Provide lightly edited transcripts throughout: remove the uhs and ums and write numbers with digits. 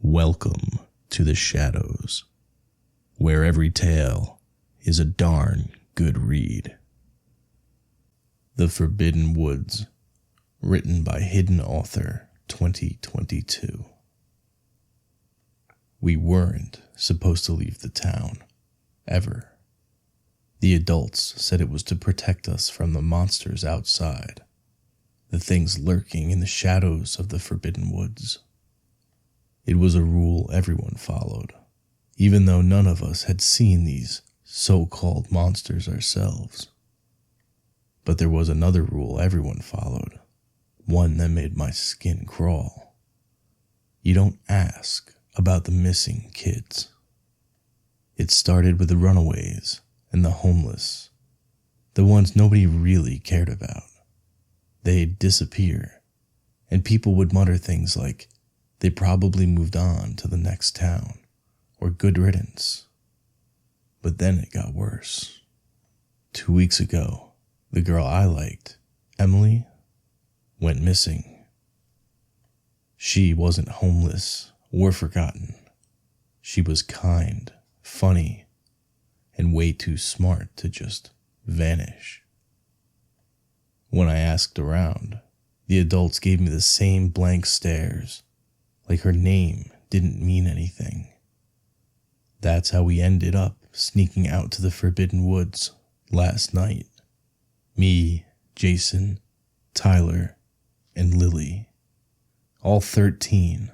Welcome to the Shadows, where every tale is a darn good read. The Forbidden Woods, written by Hidden Author 2022. We weren't supposed to leave the town, ever. The adults said it was to protect us from the monsters outside, the things lurking in the shadows of the Forbidden Woods. It was a rule everyone followed, even though none of us had seen these so-called monsters ourselves. But there was another rule everyone followed, one that made my skin crawl. You don't ask about the missing kids. It started with the runaways and the homeless, the ones nobody really cared about. They'd disappear, and people would mutter things like, they probably moved on to the next town, or good riddance. But then it got worse. 2 weeks ago, the girl I liked, Emily, went missing. She wasn't homeless or forgotten. She was kind, funny, and way too smart to just vanish. When I asked around, the adults gave me the same blank stares, like her name didn't mean anything. That's how we ended up sneaking out to the Forbidden Woods last night. Me, Jason, Tyler, and Lily. All 13.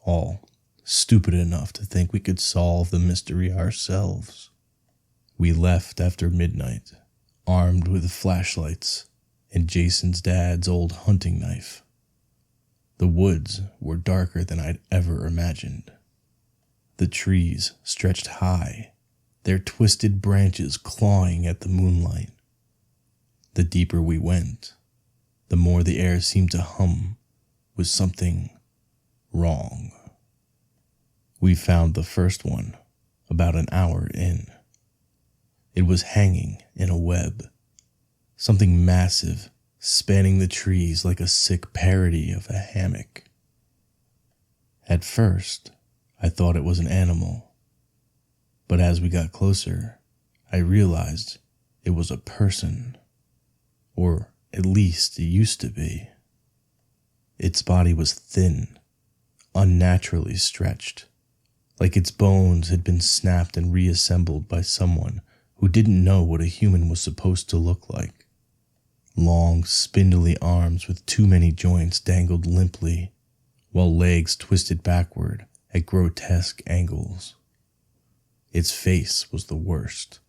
All stupid enough to think we could solve the mystery ourselves. We left after midnight, armed with flashlights and Jason's dad's old hunting knife. The woods were darker than I'd ever imagined. The trees stretched high, their twisted branches clawing at the moonlight. The deeper we went, the more the air seemed to hum with something wrong. We found the first one about an hour in. It was hanging in a web, something massive spanning the trees like a sick parody of a hammock. At first, I thought it was an animal, but as we got closer, I realized it was a person, or at least it used to be. Its body was thin, unnaturally stretched, like its bones had been snapped and reassembled by someone who didn't know what a human was supposed to look like. Long, spindly arms with too many joints dangled limply, while legs twisted backward at grotesque angles. Its face was the worst.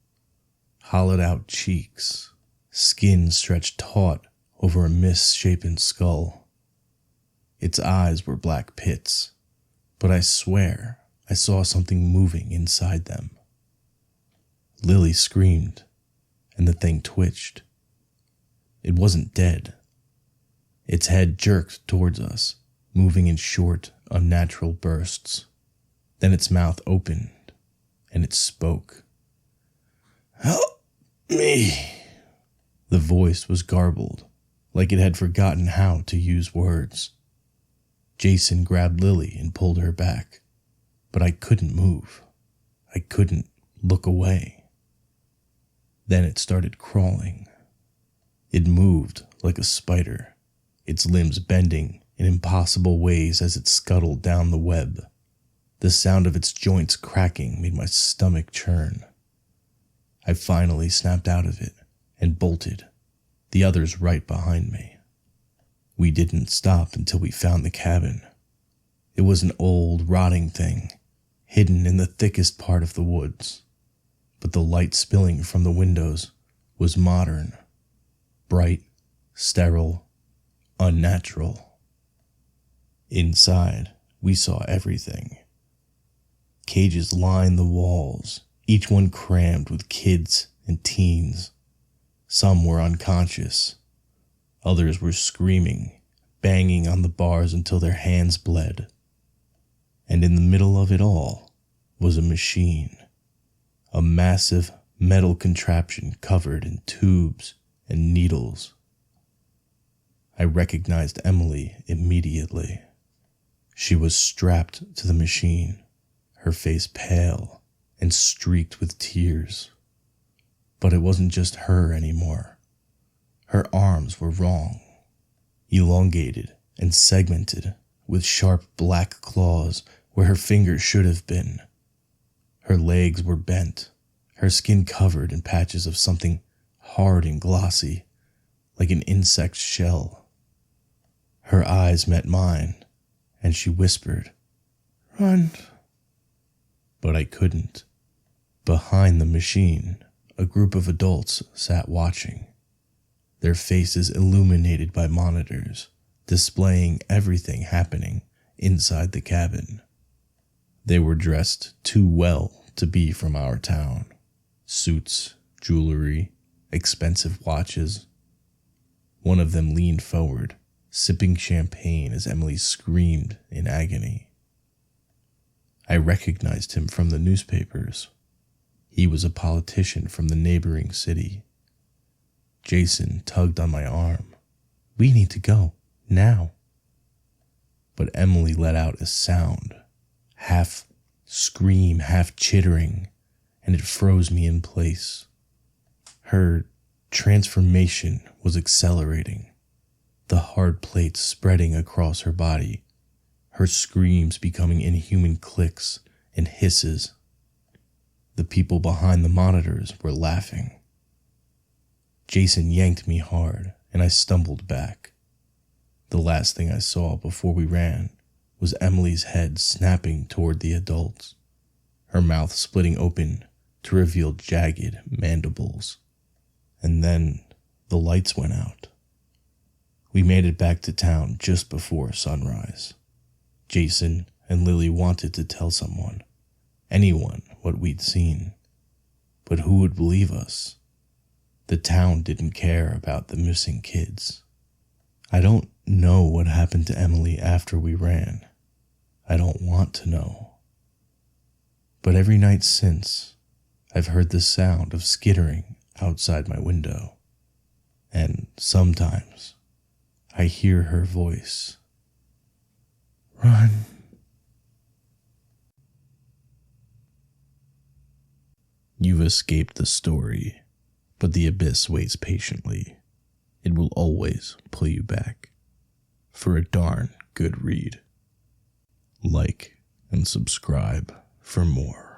Hollowed-out cheeks, skin stretched taut over a misshapen skull. Its eyes were black pits, but I swear I saw something moving inside them. Lily screamed, and the thing twitched. It wasn't dead. Its head jerked towards us, moving in short, unnatural bursts. Then its mouth opened, and it spoke. "Help me!" The voice was garbled, like it had forgotten how to use words. Jason grabbed Lily and pulled her back, but I couldn't move. I couldn't look away. Then it started crawling. It moved like a spider, its limbs bending in impossible ways as it scuttled down the web. The sound of its joints cracking made my stomach churn. I finally snapped out of it and bolted, the others right behind me. We didn't stop until we found the cabin. It was an old, rotting thing, hidden in the thickest part of the woods, but the light spilling from the windows was modern. Bright, sterile, unnatural. Inside, we saw everything. Cages lined the walls, each one crammed with kids and teens. Some were unconscious. Others were screaming, banging on the bars until their hands bled. And in the middle of it all was a machine. A massive metal contraption covered in tubes and needles. I recognized Emily immediately. She was strapped to the machine, her face pale and streaked with tears. But it wasn't just her anymore. Her arms were wrong, elongated and segmented, with sharp black claws where her fingers should have been. Her legs were bent, her skin covered in patches of something hard and glossy, like an insect's shell. Her eyes met mine, and she whispered, "Run." But I couldn't. Behind the machine, a group of adults sat watching, their faces illuminated by monitors, displaying everything happening inside the cabin. They were dressed too well to be from our town. Suits, jewelry, expensive watches. One of them leaned forward, sipping champagne as Emily screamed in agony. I recognized him from the newspapers. He was a politician from the neighboring city. Jason tugged on my arm. "We need to go, now." But Emily let out a sound, half scream, half chittering, and it froze me in place. Her transformation was accelerating, the hard plates spreading across her body, her screams becoming inhuman clicks and hisses. The people behind the monitors were laughing. Jason yanked me hard, and I stumbled back. The last thing I saw before we ran was Emily's head snapping toward the adults, her mouth splitting open to reveal jagged mandibles. And then the lights went out. We made it back to town just before sunrise. Jason and Lily wanted to tell someone, anyone, what we'd seen. But who would believe us? The town didn't care about the missing kids. I don't know what happened to Emily after we ran. I don't want to know. But every night since, I've heard the sound of skittering outside my window. And sometimes, I hear her voice. "Run." You've escaped the story, but the abyss waits patiently. It will always pull you back. For a darn good read. Like and subscribe for more.